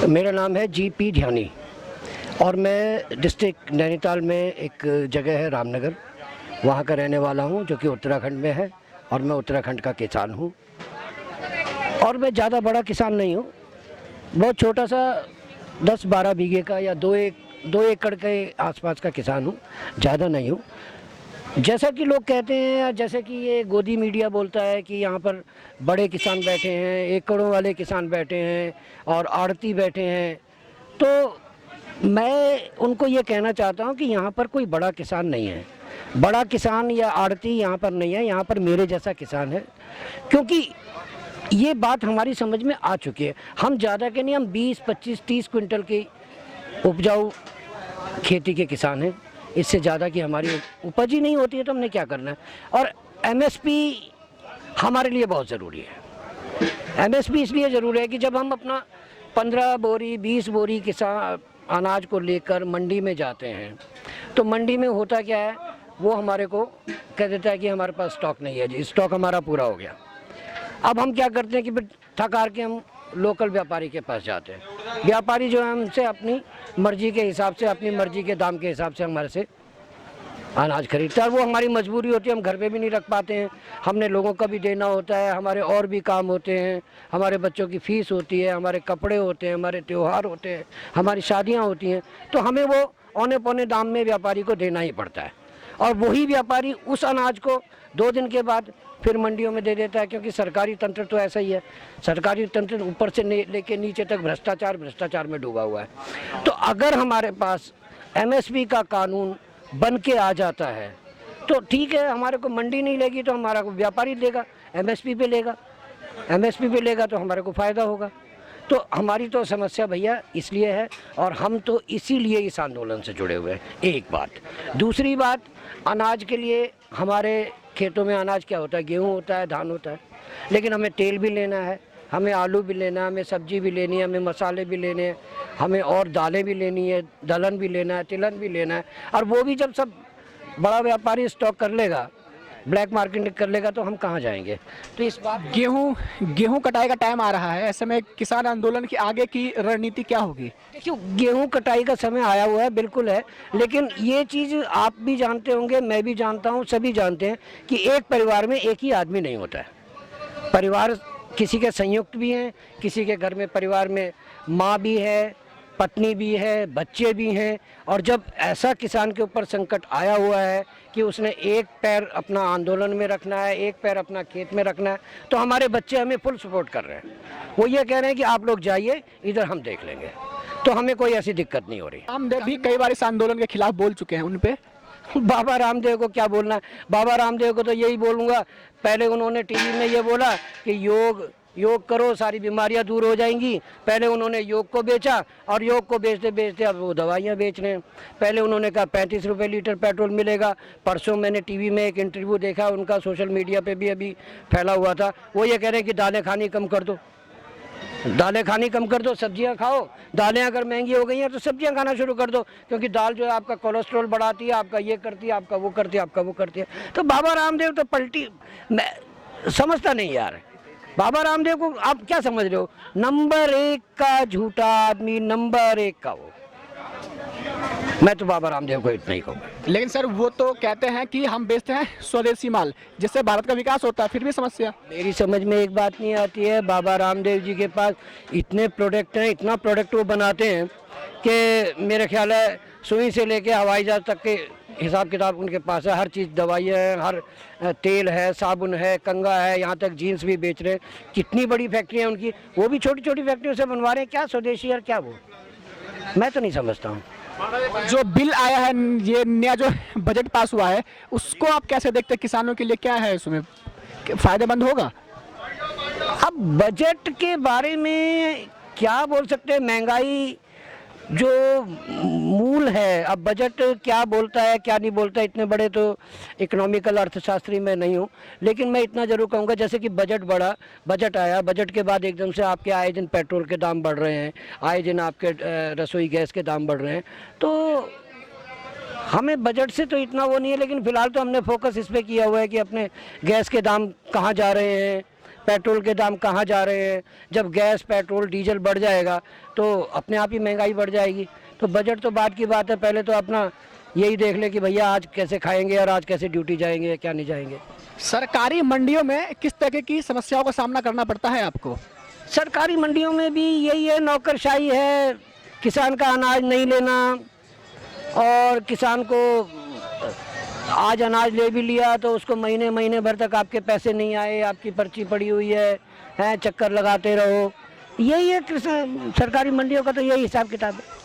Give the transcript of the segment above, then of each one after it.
मेरा नाम है जी.पी. ध्यानी और मैं डिस्ट्रिक्ट नैनीताल में एक जगह है रामनगर, वहाँ का रहने वाला हूँ जो कि उत्तराखंड में है और मैं उत्तराखंड का किसान हूँ। और मैं ज़्यादा बड़ा किसान नहीं हूँ, बहुत छोटा सा 10-12 बीघे का या 2 एकड़ के आसपास का किसान हूँ, ज़्यादा नहीं हूँ। जैसा कि लोग कहते हैं या जैसे कि ये गोदी मीडिया बोलता है कि यहाँ पर बड़े किसान बैठे हैं, एकड़ों वाले किसान बैठे हैं और आड़ती बैठे हैं, तो मैं उनको ये कहना चाहता हूँ कि यहाँ पर कोई बड़ा किसान नहीं है। बड़ा किसान या आड़ती यहाँ पर नहीं है, यहाँ पर मेरे जैसा किसान है, क्योंकि ये बात हमारी समझ में आ चुकी है। हम ज़्यादा के नहीं, हम 20, 25, 30 क्विंटल की उपजाऊ खेती के किसान हैं। इससे ज़्यादा की हमारी उपज ही नहीं होती है तो हमने क्या करना है। और एमएसपी हमारे लिए बहुत ज़रूरी है। एमएसपी इसलिए ज़रूरी है कि जब हम अपना 15 बोरी 20 बोरी किसान अनाज को लेकर मंडी में जाते हैं तो मंडी में होता क्या है, वो हमारे को कह देता है कि हमारे पास स्टॉक नहीं है जी, स्टॉक हमारा पूरा हो गया। अब हम क्या करते हैं कि फिर थकार के हम लोकल व्यापारी के पास जाते हैं। व्यापारी जो है हमसे अपनी मर्जी के हिसाब से, अपनी मर्जी के दाम के हिसाब से हमारे से अनाज खरीदता है। वो हमारी मजबूरी होती है, हम घर पे भी नहीं रख पाते हैं, हमने लोगों का भी देना होता है, हमारे और भी काम होते हैं, हमारे बच्चों की फ़ीस होती है, हमारे कपड़े होते हैं, हमारे त्यौहार होते हैं, हमारी शादियाँ होती हैं, तो हमें वो औने पौने दाम में व्यापारी को देना ही पड़ता है। और वही व्यापारी उस अनाज को 2 दिन के बाद फिर मंडियों में दे देता है, क्योंकि सरकारी तंत्र तो ऐसा ही है। सरकारी तंत्र ऊपर से लेके नीचे तक भ्रष्टाचार में डूबा हुआ है। तो अगर हमारे पास एमएसपी का कानून बन के आ जाता है तो ठीक है, हमारे को मंडी नहीं लेगी तो हमारा को व्यापारी देगा, एमएसपी पे लेगा, एमएसपी पे लेगा तो हमारे को फ़ायदा होगा। तो हमारी तो समस्या भैया इसलिए है और हम तो इसीलिए इस आंदोलन से जुड़े हुए हैं। एक बात। दूसरी बात, अनाज के लिए हमारे खेतों में अनाज क्या होता है, गेहूँ होता है, धान होता है, लेकिन हमें तेल भी लेना है, हमें आलू भी लेना है, हमें सब्जी भी लेनी है, हमें मसाले भी लेने हैं, हमें और दालें भी लेनी है, दलहन भी लेना है, तिलहन भी लेना है। और वो भी जब सब बड़ा व्यापारी स्टॉक कर लेगा, ब्लैक मार्केटिंग कर लेगा, तो हम कहाँ जाएंगे। तो इस बात गेहूं कटाई का टाइम आ रहा है, ऐसे में किसान आंदोलन की आगे की रणनीति क्या होगी? देखिए, गेहूं कटाई का समय आया हुआ है, बिल्कुल है, लेकिन ये चीज़ आप भी जानते होंगे, मैं भी जानता हूँ, सभी जानते हैं कि एक परिवार में एक ही आदमी नहीं होता है। परिवार किसी के संयुक्त भी हैं, किसी के घर में परिवार में माँ भी है, पत्नी भी है, बच्चे भी हैं। और जब ऐसा किसान के ऊपर संकट आया हुआ है कि उसने एक पैर अपना आंदोलन में रखना है, एक पैर अपना खेत में रखना है, तो हमारे बच्चे हमें फुल सपोर्ट कर रहे हैं। वो ये कह रहे हैं कि आप लोग जाइए, इधर हम देख लेंगे, तो हमें कोई ऐसी दिक्कत नहीं हो रही। रामदेव भी कई बार इस आंदोलन के खिलाफ बोल चुके हैं, उन पे बाबा रामदेव को क्या बोलना है। बाबा रामदेव को तो यही बोलूँगा, पहले उन्होंने टीवी में ये बोला कि योग करो, सारी बीमारियां दूर हो जाएंगी। पहले उन्होंने योग को बेचा और योग को बेचते बेचते अब वो दवाइयां बेच रहे हैं। पहले उन्होंने कहा 35 रुपये लीटर पेट्रोल मिलेगा। परसों मैंने टीवी में एक इंटरव्यू देखा उनका, सोशल मीडिया पे भी अभी फैला हुआ था। वो ये कह रहे हैं कि दालें खानी कम कर दो, दालें खानी कम कर दो, सब्जियां खाओ। दालें अगर महंगी हो गई हैं तो सब्जियां खाना शुरू कर दो, क्योंकि दाल जो है आपका कोलेस्ट्रॉल बढ़ाती है, आपका ये करती है, आपका वो करती है, आपका वो करती है। तो बाबा रामदेव तो पलटी, मैं समझता नहीं यार। बाबा रामदेव को आप क्या समझ रहे हो, नंबर 1 का झूठा आदमी, नंबर 1 का वो। मैं तो बाबा रामदेव को इतना ही कहूँगा। लेकिन सर वो तो कहते हैं कि हम बेचते हैं स्वदेशी माल, जिससे भारत का विकास होता है, फिर भी समस्या। मेरी समझ में एक बात नहीं आती है, बाबा रामदेव जी के पास इतने प्रोडक्ट हैं, इतना प्रोडक्ट वो बनाते हैं कि मेरे ख्याल है सुई से लेके हवाई जहाज तक के हिसाब किताब उनके पास है। हर चीज़, दवाइयाँ हैं, हर तेल है, साबुन है, कंघा है, यहाँ तक जीन्स भी बेच रहे हैं। कितनी बड़ी फैक्ट्री है उनकी, वो भी छोटी छोटी फैक्ट्रियों से बनवा रहे हैं। क्या स्वदेशी और क्या वो, मैं तो नहीं समझता हूँ। जो बिल आया है, ये नया जो बजट पास हुआ है, उसको आप कैसे देखते हैं? किसानों के लिए क्या है उसमें, फायदेमंद होगा? अब बजट के बारे में क्या बोल सकते हैं, महंगाई जो मूल है। अब बजट क्या बोलता है क्या नहीं बोलता है, इतने बड़े तो इकोनॉमिकल अर्थशास्त्री मैं नहीं हूँ, लेकिन मैं इतना ज़रूर कहूँगा, जैसे कि बजट आया, बजट के बाद एकदम से आपके आए दिन पेट्रोल के दाम बढ़ रहे हैं, आए दिन आपके रसोई गैस के दाम बढ़ रहे हैं। तो हमें बजट से तो इतना वो नहीं है, लेकिन फ़िलहाल तो हमने फोकस इस पर किया हुआ है कि अपने गैस के दाम कहाँ जा रहे हैं, पेट्रोल के दाम कहाँ जा रहे हैं। जब गैस पेट्रोल डीजल बढ़ जाएगा तो अपने आप ही महंगाई बढ़ जाएगी। तो बजट तो बात की बात है, पहले तो अपना यही देख ले कि भैया आज कैसे खाएंगे और आज कैसे ड्यूटी जाएंगे या क्या नहीं जाएंगे। सरकारी मंडियों में किस तरह की समस्याओं का सामना करना पड़ता है आपको? सरकारी मंडियों में भी यही है, नौकरशाही है, किसान का अनाज नहीं लेना, और किसान को आज अनाज ले भी लिया तो उसको महीने महीने भर तक आपके पैसे नहीं आए, आपकी पर्ची पड़ी हुई है, चक्कर लगाते रहो। यही है सरकारी मंडियों का, तो यही हिसाब किताब है।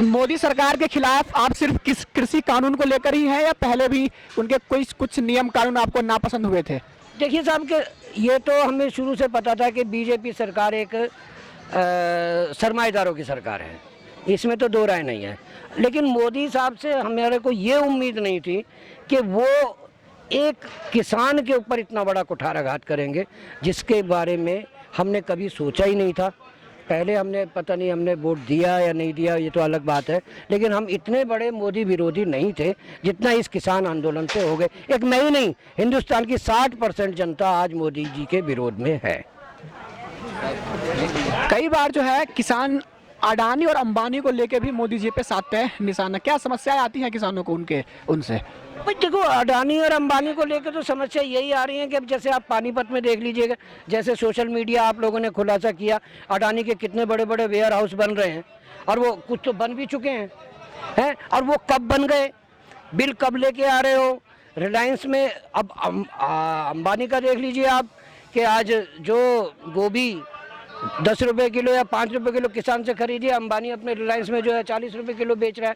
मोदी सरकार के खिलाफ आप सिर्फ किस कृषि कानून को लेकर ही हैं या पहले भी उनके कोई कुछ नियम कानून आपको नापसंद हुए थे? देखिए साहब के ये तो हमें शुरू से पता था कि बीजेपी सरकार एक सरमाएदारों की सरकार है, इसमें तो दो राय नहीं है। लेकिन मोदी साहब से हमारे को ये उम्मीद नहीं थी कि वो एक किसान के ऊपर इतना बड़ा कुठाराघात करेंगे, जिसके बारे में हमने कभी सोचा ही नहीं था। पहले हमने पता नहीं हमने वोट दिया या नहीं दिया, ये तो अलग बात है, लेकिन हम इतने बड़े मोदी विरोधी नहीं थे जितना इस किसान आंदोलन से हो गए। एक मैं ही नहीं, हिंदुस्तान की 60% जनता आज मोदी जी के विरोध में है। कई बार जो है किसान अडानी और अंबानी को लेके भी मोदी जी पे साधते हैं निशाना। क्या समस्याएं आती हैं किसानों को उनसे? भाई देखो, अडानी और अंबानी को लेकर तो समस्या यही आ रही है कि अब जैसे आप पानीपत में देख लीजिएगा, जैसे सोशल मीडिया आप लोगों ने खुलासा किया, अडानी के कितने बड़े बड़े वेयर हाउस बन रहे हैं, और वो कुछ तो बन भी चुके हैं, और वो कब बन गए, बिल कब लेके आ रहे हो। रिलायंस में अब अंबानी का देख लीजिए आप कि आज जो गोभी 10 रुपये किलो या 5 रुपये किलो किसान से खरीदिए, अंबानी अपने रिलायंस में जो है 40 रुपये किलो बेच रहा है।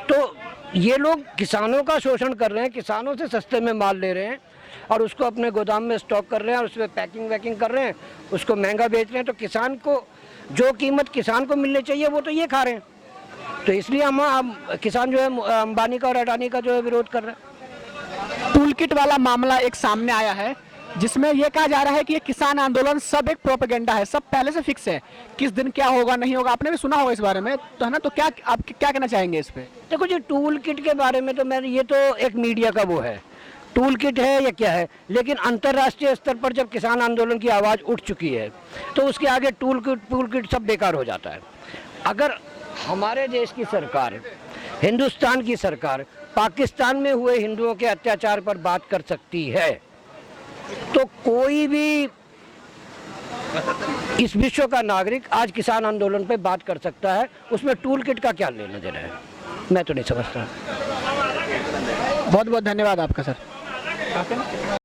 तो ये लोग किसानों का शोषण कर रहे हैं, किसानों से सस्ते में माल ले रहे हैं और उसको अपने गोदाम में स्टॉक कर रहे हैं और उसमें पैकिंग वैकिंग कर रहे हैं, उसको महंगा बेच रहे हैं। तो किसान को जो कीमत किसान को मिलनी चाहिए वो तो ये खा रहे हैं। तो इसलिए हम किसान जो है अंबानी का और अडानी का जो है विरोध कर रहे हैं। टूल किट वाला मामला एक सामने आया है जिसमें यह कहा जा रहा है कि ये किसान आंदोलन सब एक प्रोपेगेंडा है, सब पहले से फिक्स है, किस दिन क्या होगा नहीं होगा। आपने भी सुना होगा इस बारे में, तो है ना? तो क्या आप क्या कहना चाहेंगे इस पे? देखो जी, टूल किट के बारे में तो मैं, ये तो एक मीडिया का वो है, टूल किट है या क्या है, लेकिन अंतर्राष्ट्रीय स्तर पर जब किसान आंदोलन की आवाज़ उठ चुकी है तो उसके आगे टूल किट सब बेकार हो जाता है। अगर हमारे देश की सरकार, हिंदुस्तान की सरकार पाकिस्तान में हुए हिंदुओं के अत्याचार पर बात कर सकती है, तो कोई भी इस विश्व का नागरिक आज किसान आंदोलन पे बात कर सकता है। उसमें टूल किट का क्या लेना देना है, मैं तो नहीं समझता। बहुत बहुत धन्यवाद आपका सर।